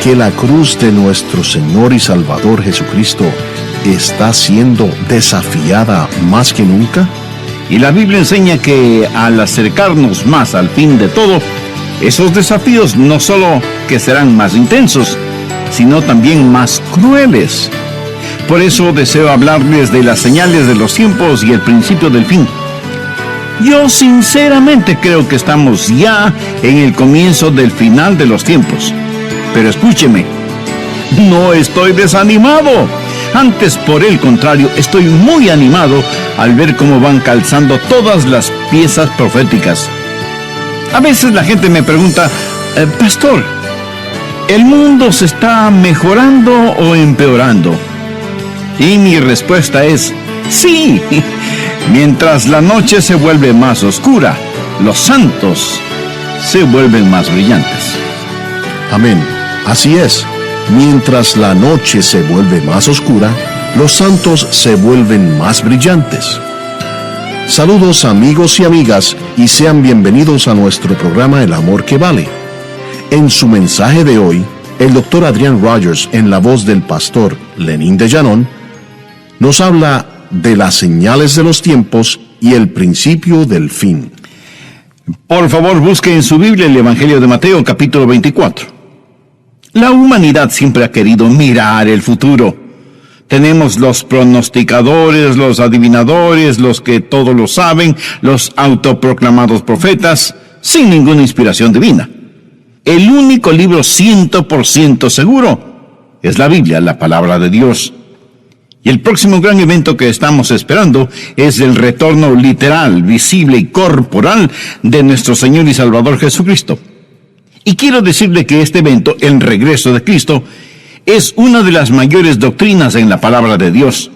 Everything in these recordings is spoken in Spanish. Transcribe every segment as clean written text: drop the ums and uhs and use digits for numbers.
que la cruz de nuestro Señor y Salvador Jesucristo está siendo desafiada más que nunca? Y la Biblia enseña que al acercarnos más al fin de todo, esos desafíos no solo que serán más intensos, sino también más crueles. Por eso deseo hablarles de las señales de los tiempos y el principio del fin. Yo sinceramente creo que estamos ya en el comienzo del final de los tiempos. Pero escúcheme, no estoy desanimado. Antes, por el contrario, estoy muy animado al ver cómo van calzando todas las piezas proféticas. A veces la gente me pregunta, Pastor, ¿el mundo se está mejorando o empeorando? Y mi respuesta es, sí. Mientras la noche se vuelve más oscura, los santos se vuelven más brillantes. Amén. Así es. Mientras la noche se vuelve más oscura, los santos se vuelven más brillantes. Saludos amigos y amigas y sean bienvenidos a nuestro programa El Amor que Vale. En su mensaje de hoy, el Dr. Adrian Rogers, en la voz del pastor Lenín de Llanón, nos habla de las señales de los tiempos y el principio del fin. Por favor, busque en su Biblia el Evangelio de Mateo, capítulo 24. La humanidad siempre ha querido mirar el futuro. Tenemos los pronosticadores, los adivinadores, los que todo lo saben, los autoproclamados profetas, sin ninguna inspiración divina. El único libro 100% seguro es la Biblia, la palabra de Dios. Y el próximo gran evento que estamos esperando es el retorno literal, visible y corporal de nuestro Señor y Salvador Jesucristo. Y quiero decirle que este evento, el regreso de Cristo, es una de las mayores doctrinas en la palabra de Dios.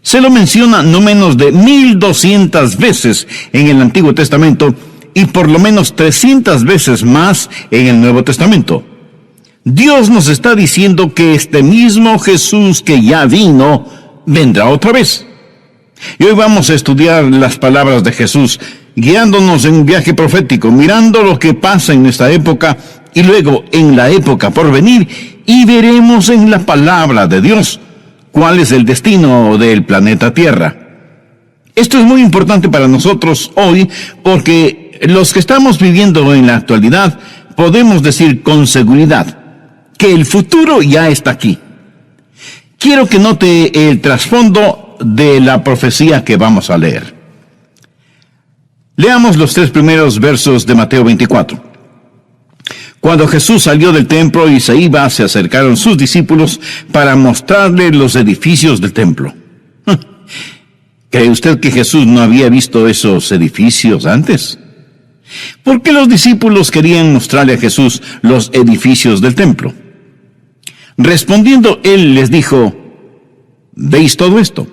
Se lo menciona no menos de 1200 veces en el Antiguo Testamento y por lo menos 300 veces más en el Nuevo Testamento. Dios nos está diciendo que este mismo Jesús que ya vino, vendrá otra vez. Y hoy vamos a estudiar las palabras de Jesús, guiándonos en un viaje profético, mirando lo que pasa en esta época y luego en la época por venir, y veremos en la palabra de Dios cuál es el destino del planeta Tierra. Esto es muy importante para nosotros hoy porque los que estamos viviendo en la actualidad podemos decir con seguridad que el futuro ya está aquí. Quiero que note el trasfondo de la profecía que vamos a leer. Leamos los 3 primeros versos de Mateo 24. Cuando Jesús salió del templo y se iba, se acercaron sus discípulos para mostrarle los edificios del templo. ¿Cree usted que Jesús no había visto esos edificios antes? ¿Por qué los discípulos querían mostrarle a Jesús los edificios del templo? Respondiendo, él les dijo, ¿veis todo esto?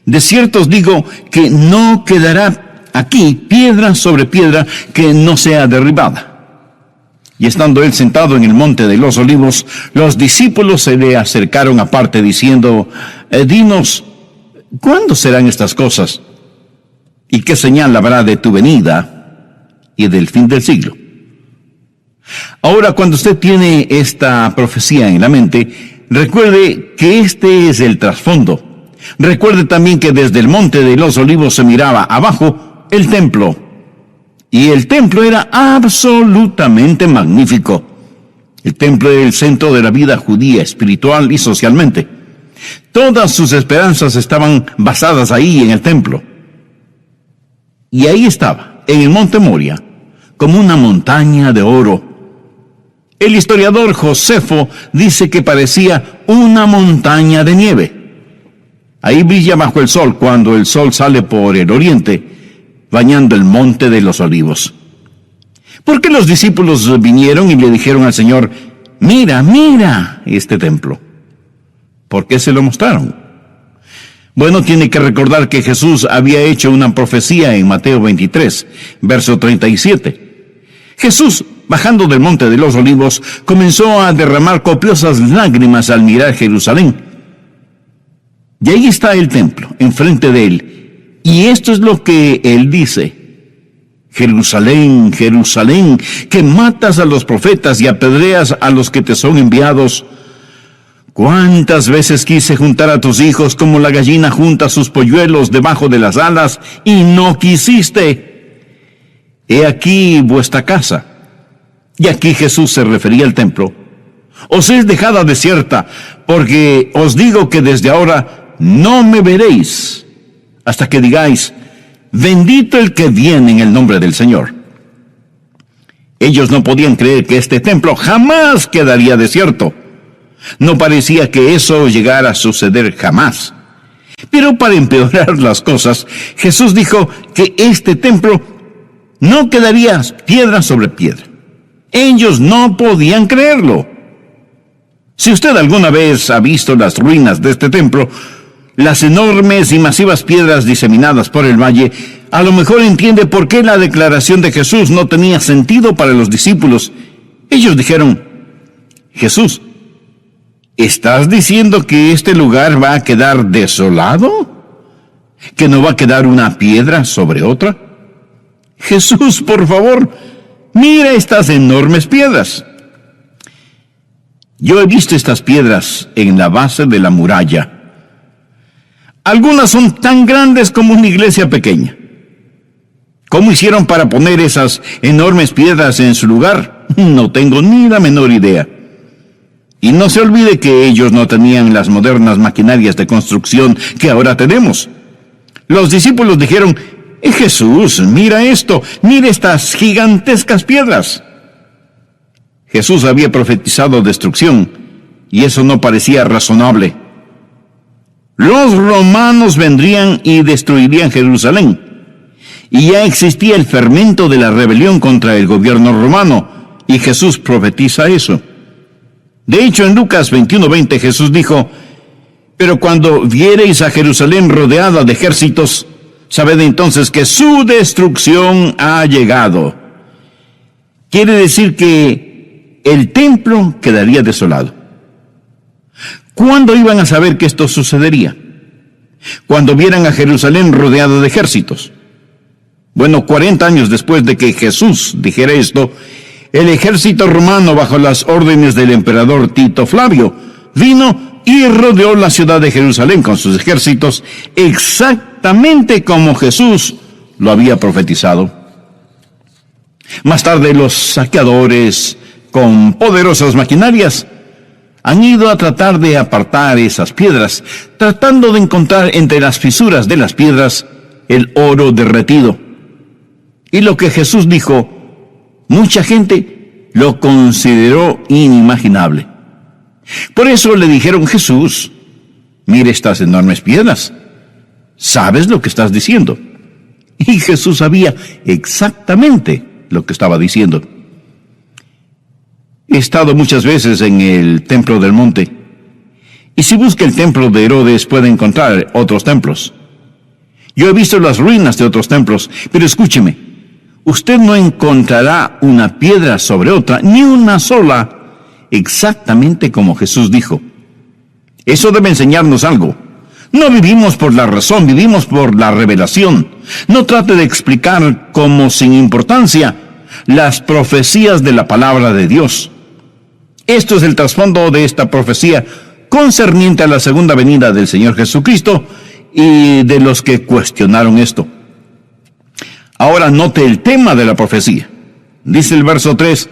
De cierto os digo que no quedará aquí piedra sobre piedra que no sea derribada. Y estando él sentado en el monte de los olivos, los discípulos se le acercaron aparte diciendo, dinos, ¿cuándo serán estas cosas? ¿Y qué señal habrá de tu venida y del fin del siglo? Ahora, cuando usted tiene esta profecía en la mente, recuerde que este es el trasfondo. Recuerde también que desde el monte de los olivos se miraba abajo el templo. Y el templo era absolutamente magnífico. El templo era el centro de la vida judía, espiritual y socialmente. Todas sus esperanzas estaban basadas ahí en el templo. Y ahí estaba, en el monte Moria, como una montaña de oro. El historiador Josefo dice que parecía una montaña de nieve. Ahí brilla bajo el sol cuando el sol sale por el oriente, bañando el monte de los olivos. ¿Por qué los discípulos vinieron y le dijeron al Señor, mira, mira este templo? ¿Por qué se lo mostraron? Bueno, tiene que recordar que Jesús había hecho una profecía en Mateo 23, verso 37. Jesús, bajando del monte de los olivos, comenzó a derramar copiosas lágrimas al mirar Jerusalén. Y ahí está el templo, enfrente de él. Y esto es lo que él dice. Jerusalén, Jerusalén, que matas a los profetas y apedreas a los que te son enviados. ¿Cuántas veces quise juntar a tus hijos como la gallina junta sus polluelos debajo de las alas, y no quisiste? He aquí vuestra casa. Y aquí Jesús se refería al templo. Os es dejada desierta, porque os digo que desde ahora no me veréis, hasta que digáis: bendito el que viene en el nombre del Señor. Ellos no podían creer que este templo jamás quedaría desierto. No parecía que eso llegara a suceder jamás. Pero para empeorar las cosas, Jesús dijo que este templo no quedaría piedra sobre piedra. Ellos no podían creerlo. Si usted alguna vez ha visto las ruinas de este templo, las enormes y masivas piedras diseminadas por el valle, a lo mejor entiende por qué la declaración de Jesús no tenía sentido para los discípulos. Ellos dijeron: Jesús, ¿estás diciendo que este lugar va a quedar desolado? ¿Que no va a quedar una piedra sobre otra? Jesús, por favor, mira estas enormes piedras. Yo he visto estas piedras en la base de la muralla. Algunas son tan grandes como una iglesia pequeña. ¿Cómo hicieron para poner esas enormes piedras en su lugar? No tengo ni la menor idea. Y no se olvide que ellos no tenían las modernas maquinarias de construcción que ahora tenemos. Los discípulos dijeron: Jesús, mira esto, mira estas gigantescas piedras. Jesús había profetizado destrucción, y eso no parecía razonable. Los romanos vendrían y destruirían Jerusalén, y ya existía el fermento de la rebelión contra el gobierno romano, y Jesús profetiza eso. De hecho, en Lucas 21:20 Jesús dijo: pero cuando viereis a Jerusalén rodeada de ejércitos, sabed entonces que su destrucción ha llegado. Quiere decir que el templo quedaría desolado. ¿Cuándo iban a saber que esto sucedería? Cuando vieran a Jerusalén rodeada de ejércitos. Bueno, 40 años después de que Jesús dijera esto, el ejército romano, bajo las órdenes del emperador Tito Flavio, vino y rodeó la ciudad de Jerusalén con sus ejércitos, exactamente como Jesús lo había profetizado. Más tarde, los saqueadores, con poderosas maquinarias, han ido a tratar de apartar esas piedras, tratando de encontrar entre las fisuras de las piedras el oro derretido. Y lo que Jesús dijo, mucha gente lo consideró inimaginable. Por eso le dijeron: Jesús, mire estas enormes piedras. ¿Sabes lo que estás diciendo? Y Jesús sabía exactamente lo que estaba diciendo. He estado muchas veces en el templo del monte, y si busca el templo de Herodes puede encontrar otros templos. Yo he visto las ruinas de otros templos, pero escúcheme, usted no encontrará una piedra sobre otra, ni una sola, exactamente como Jesús dijo. Eso debe enseñarnos algo. No vivimos por la razón, vivimos por la revelación. No trate de explicar como sin importancia las profecías de la palabra de Dios. Esto es el trasfondo de esta profecía concerniente a la segunda venida del Señor Jesucristo y de los que cuestionaron esto. Ahora note el tema de la profecía. Dice el verso 3: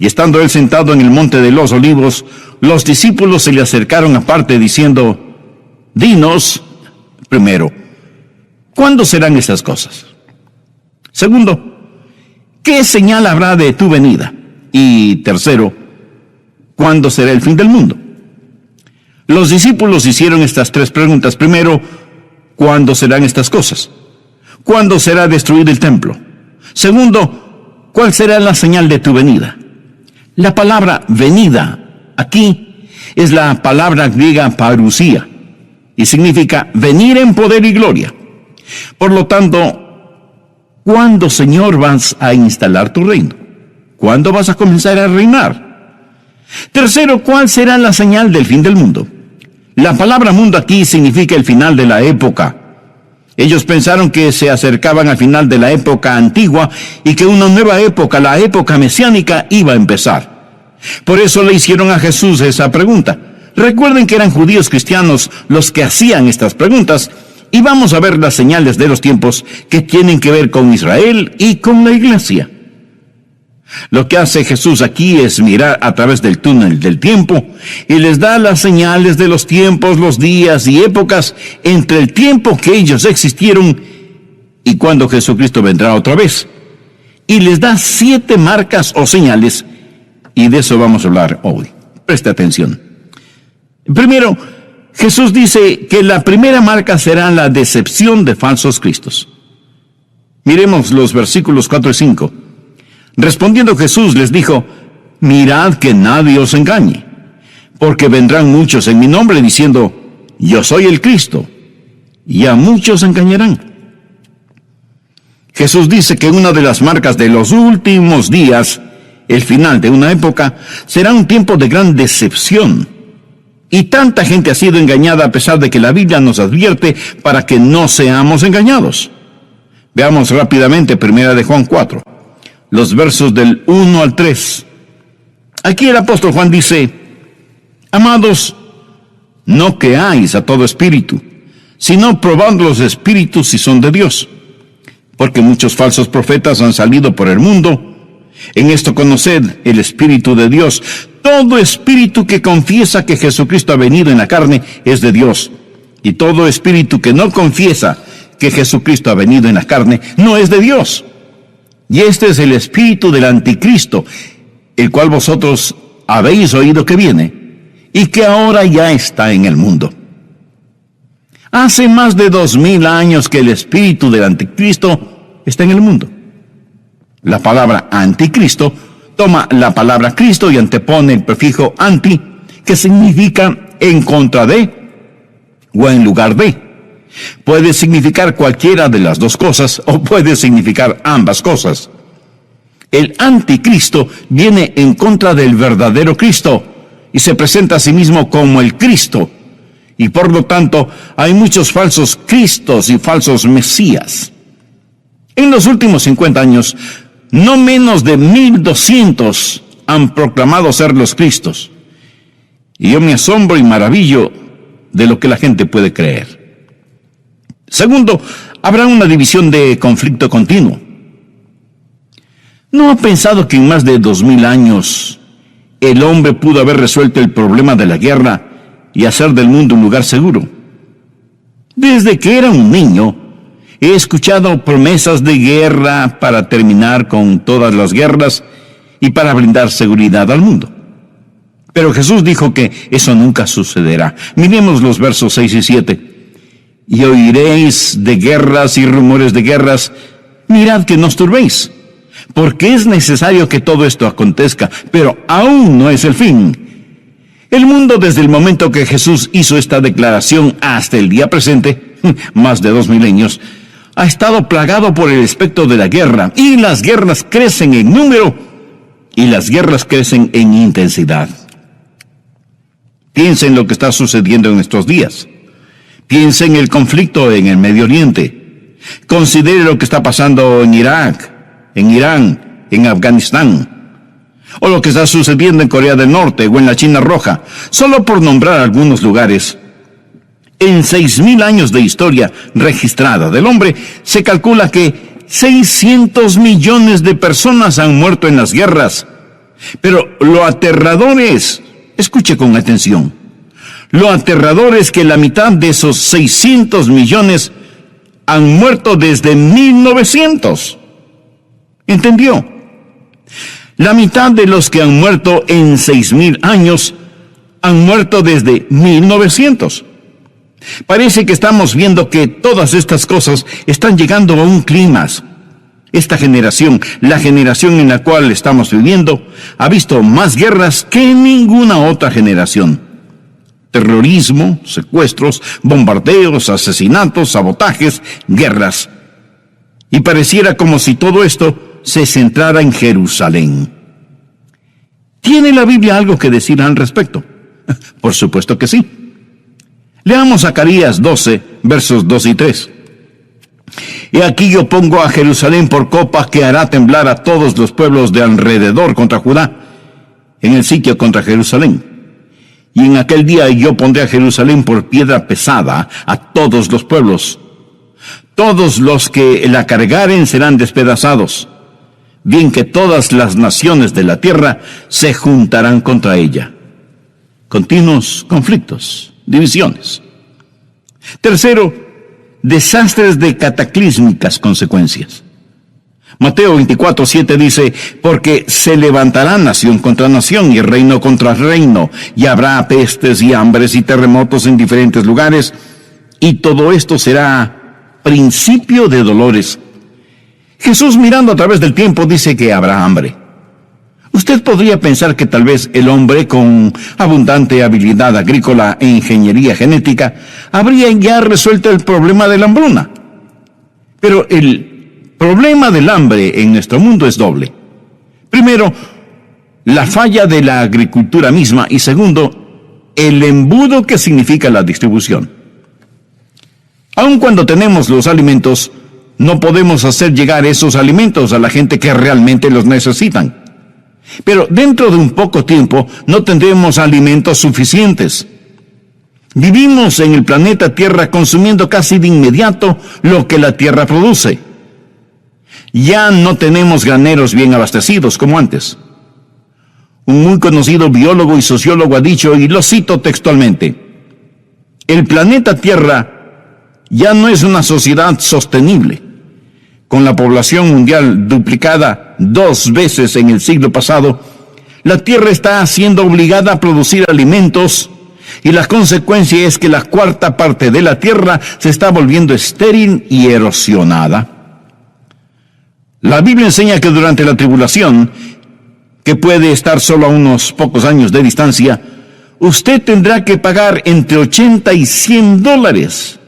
y estando él sentado en el monte de los olivos, los discípulos se le acercaron aparte diciendo: dinos, primero, ¿cuándo serán estas cosas? Segundo, ¿qué señal habrá de tu venida? Y tercero, ¿cuándo será el fin del mundo? Los discípulos hicieron estas tres preguntas. Primero, ¿cuándo serán estas cosas? ¿Cuándo será destruido el templo? Segundo, ¿cuál será la señal de tu venida? La palabra venida aquí es la palabra griega parusía, y significa venir en poder y gloria. Por lo tanto, ¿cuándo, Señor, vas a instalar tu reino? ¿Cuándo vas a comenzar a reinar? Tercero, ¿cuál será la señal del fin del mundo? La palabra mundo aquí significa el final de la época. Ellos pensaron que se acercaban al final de la época antigua y que una nueva época, la época mesiánica, iba a empezar. Por eso le hicieron a Jesús esa pregunta. Recuerden que eran judíos cristianos los que hacían estas preguntas, y vamos a ver las señales de los tiempos que tienen que ver con Israel y con la iglesia. Lo que hace Jesús aquí es mirar a través del túnel del tiempo y les da las señales de los tiempos, los días y épocas entre el tiempo que ellos existieron y cuando Jesucristo vendrá otra vez. Y les da 7 marcas o señales, y de eso vamos a hablar hoy. Preste atención. Primero, Jesús dice que la primera marca será la decepción de falsos cristos. Miremos los versículos 4 y 5. Respondiendo Jesús les dijo: mirad que nadie os engañe, porque vendrán muchos en mi nombre diciendo: yo soy el Cristo, y a muchos engañarán. Jesús dice que una de las marcas de los últimos días, el final de una época, será un tiempo de gran decepción. Y tanta gente ha sido engañada a pesar de que la Biblia nos advierte para que no seamos engañados. Veamos rápidamente 1 de Juan 4, los versos del 1 al 3. Aquí el apóstol Juan dice: amados, no creáis a todo espíritu, sino probad los espíritus si son de Dios. Porque muchos falsos profetas han salido por el mundo. En esto conoced el Espíritu de Dios. Todo espíritu que confiesa que Jesucristo ha venido en la carne es de Dios. Y todo espíritu que no confiesa que Jesucristo ha venido en la carne no es de Dios. Y este es el espíritu del anticristo, el cual vosotros habéis oído que viene, y que ahora ya está en el mundo. Hace más de 2000 años que el espíritu del anticristo está en el mundo. La palabra anticristo toma la palabra Cristo y antepone el prefijo anti, que significa en contra de o en lugar de. Puede significar cualquiera de las dos cosas o puede significar ambas cosas. El anticristo viene en contra del verdadero Cristo y se presenta a sí mismo como el Cristo. Y por lo tanto hay muchos falsos cristos y falsos mesías. En los últimos 50 años, no menos de 1200 han proclamado ser los Cristos. Y yo me asombro y maravillo de lo que la gente puede creer. Segundo, habrá una división de conflicto continuo. ¿No ha pensado que en más de 2000 años el hombre pudo haber resuelto el problema de la guerra y hacer del mundo un lugar seguro? Desde que era un niño, he escuchado promesas de guerra para terminar con todas las guerras y para brindar seguridad al mundo. Pero Jesús dijo que eso nunca sucederá. Miremos los versos 6 y 7. Y oiréis de guerras y rumores de guerras. Mirad que no os turbéis, porque es necesario que todo esto acontezca, pero aún no es el fin. El mundo, desde el momento que Jesús hizo esta declaración hasta el día presente, más de 2 milenios, ha estado plagado por el espectro de la guerra, y las guerras crecen en número, y las guerras crecen en intensidad. Piensa en lo que está sucediendo en estos días. Piensa en el conflicto en el Medio Oriente. Considere lo que está pasando en Irak, en Irán, en Afganistán, o lo que está sucediendo en Corea del Norte o en la China Roja, solo por nombrar algunos lugares. En 6000 años de historia registrada del hombre, se calcula que 600 millones de personas han muerto en las guerras. Pero lo aterrador es, escuche con atención, lo aterrador es que la mitad de esos 600 millones han muerto desde 1900. ¿Entendió? La mitad de los que han muerto en 6000 años han muerto desde 1900. Parece que estamos viendo que todas estas cosas están llegando a un clímax. Esta generación, la generación en la cual estamos viviendo, ha visto más guerras que ninguna otra generación. Terrorismo, secuestros, bombardeos, asesinatos, sabotajes, guerras. Y pareciera como si todo esto se centrara en Jerusalén. ¿Tiene la Biblia algo que decir al respecto? Por supuesto que sí. Leamos Zacarías 12, versos 2 y 3. Y aquí yo pongo a Jerusalén por copa que hará temblar a todos los pueblos de alrededor contra Judá, en el sitio contra Jerusalén. Y en aquel día yo pondré a Jerusalén por piedra pesada a todos los pueblos. Todos los que la cargaren serán despedazados, bien que todas las naciones de la tierra se juntarán contra ella. Continuos conflictos, divisiones. Tercero, desastres de cataclísmicas consecuencias. Mateo 24:7 dice, porque se levantará nación contra nación y reino contra reino, y habrá pestes y hambres y terremotos en diferentes lugares, y todo esto será principio de dolores. Jesús, mirando a través del tiempo, dice que habrá hambre. Usted podría pensar que tal vez el hombre con abundante habilidad agrícola e ingeniería genética habría ya resuelto el problema de la hambruna. Pero el problema del hambre en nuestro mundo es doble. Primero, la falla de la agricultura misma, y segundo, el embudo que significa la distribución. Aun cuando tenemos los alimentos, no podemos hacer llegar esos alimentos a la gente que realmente los necesitan. Pero dentro de un poco tiempo no tendremos alimentos suficientes. Vivimos en el planeta Tierra consumiendo casi de inmediato lo que la Tierra produce. Ya no tenemos graneros bien abastecidos como antes. Un muy conocido biólogo y sociólogo ha dicho, y lo cito textualmente, el planeta Tierra ya no es una sociedad sostenible. Con la población mundial duplicada 2 veces en el siglo pasado, la Tierra está siendo obligada a producir alimentos, y la consecuencia es que la 1/4 parte de la Tierra se está volviendo estéril y erosionada. La Biblia enseña que durante la tribulación, que puede estar solo a unos pocos años de distancia, usted tendrá que pagar entre $80 y $100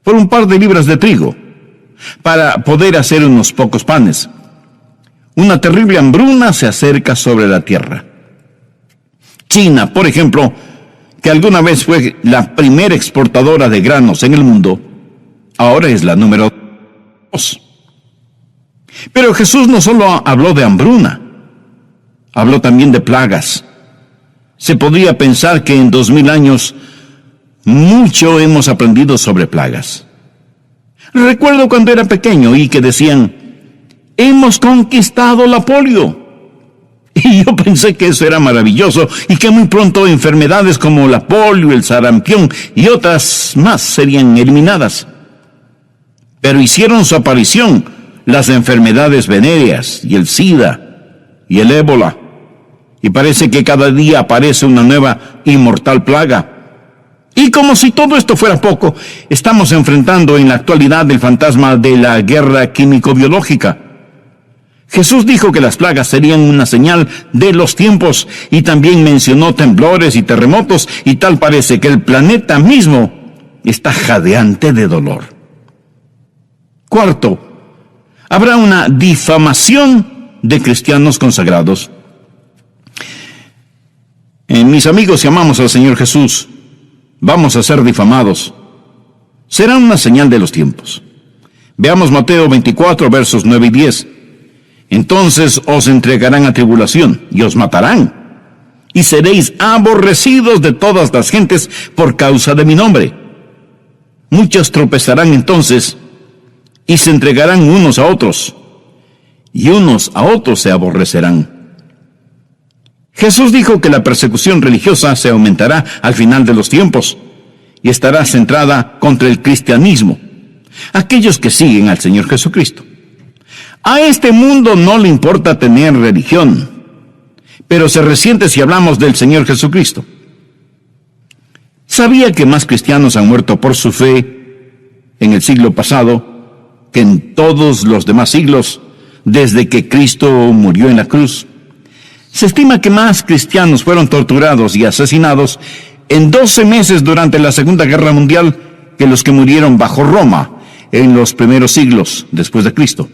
por un par de libras de trigo, para poder hacer unos pocos panes. Una terrible hambruna se acerca sobre la tierra. China, por ejemplo, que alguna vez fue la primera exportadora de granos en el mundo, ahora es la número 2. Pero Jesús no solo habló de hambruna, habló también de plagas. Se podría pensar que en 2000 años mucho hemos aprendido sobre plagas. Recuerdo cuando era pequeño y que decían, hemos conquistado la polio. Y yo pensé que eso era maravilloso y que muy pronto enfermedades como la polio, el sarampión y otras más serían eliminadas. Pero hicieron su aparición las enfermedades venéreas y el SIDA y el ébola. Y parece que cada día aparece una nueva y mortal plaga. Y como si todo esto fuera poco, estamos enfrentando en la actualidad el fantasma de la guerra químico-biológica. Jesús dijo que las plagas serían una señal de los tiempos y también mencionó temblores y terremotos, y tal parece que el planeta mismo está jadeante de dolor. Cuarto, habrá una difamación de cristianos consagrados. Mis amigos, si amamos al Señor Jesús, vamos a ser difamados. Será una señal de los tiempos. Veamos Mateo 24, versos 9 y 10. Entonces os entregarán a tribulación y os matarán, y seréis aborrecidos de todas las gentes por causa de mi nombre. Muchos tropezarán entonces y se entregarán unos a otros, y unos a otros se aborrecerán. Jesús dijo que la persecución religiosa se aumentará al final de los tiempos y estará centrada contra el cristianismo, aquellos que siguen al Señor Jesucristo. A este mundo no le importa tener religión, pero se resiente si hablamos del Señor Jesucristo. ¿Sabía que más cristianos han muerto por su fe en el siglo pasado que en todos los demás siglos desde que Cristo murió en la cruz? Se estima que más cristianos fueron torturados y asesinados en 12 meses durante la Segunda Guerra Mundial que los que murieron bajo Roma en los primeros siglos después de Cristo.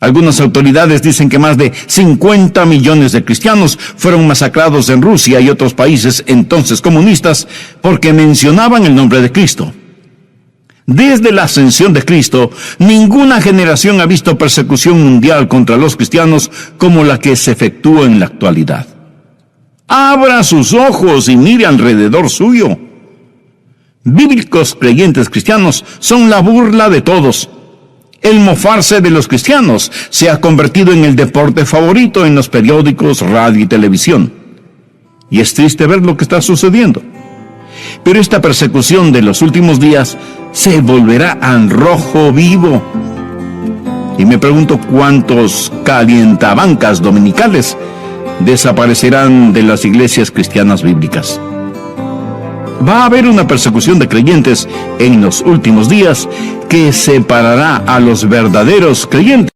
Algunas autoridades dicen que más de 50 millones de cristianos fueron masacrados en Rusia y otros países entonces comunistas porque mencionaban el nombre de Cristo. Desde la ascensión de Cristo, ninguna generación ha visto persecución mundial contra los cristianos como la que se efectúa en la actualidad. Abra sus ojos y mire alrededor suyo. Bíblicos creyentes cristianos son la burla de todos. El mofarse de los cristianos se ha convertido en el deporte favorito en los periódicos, radio y televisión. Y es triste ver lo que está sucediendo. Pero esta persecución de los últimos días se volverá al rojo vivo. Y me pregunto cuántos calientabancas dominicales desaparecerán de las iglesias cristianas bíblicas. Va a haber una persecución de creyentes en los últimos días que separará a los verdaderos creyentes